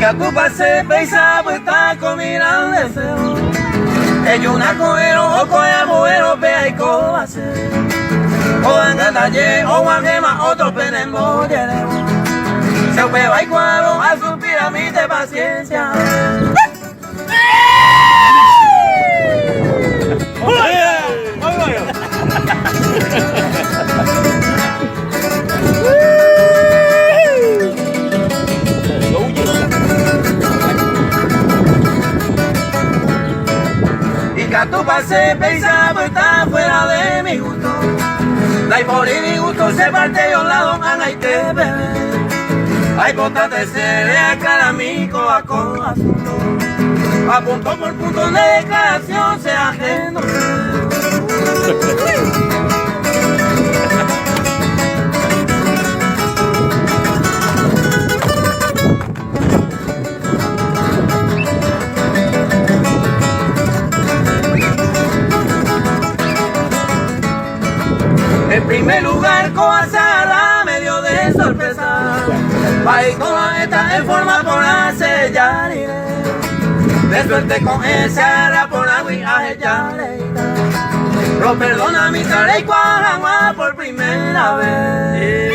que a tu pase pesa puesta con mirar deseo. Ellos una cogero o coya muero pea y cobase. O angatalle o guagema otro penemo llenemos. Se peba y cuadro a suspira mi de paciencia. Y que a tu pase pesa está fuera de mi gusto. La y por mi gusto se parte de un lado hay que beber. Hay botas se le aclara mi coaco azul. A punto por punto de declaración se ajeno. En primer lugar, Coazara me dio de sorpresa. Ahí con esta en forma por sellar. De suerte con esa ara por agua y ajellar. Lo perdona mi cara y cuajama por primera vez.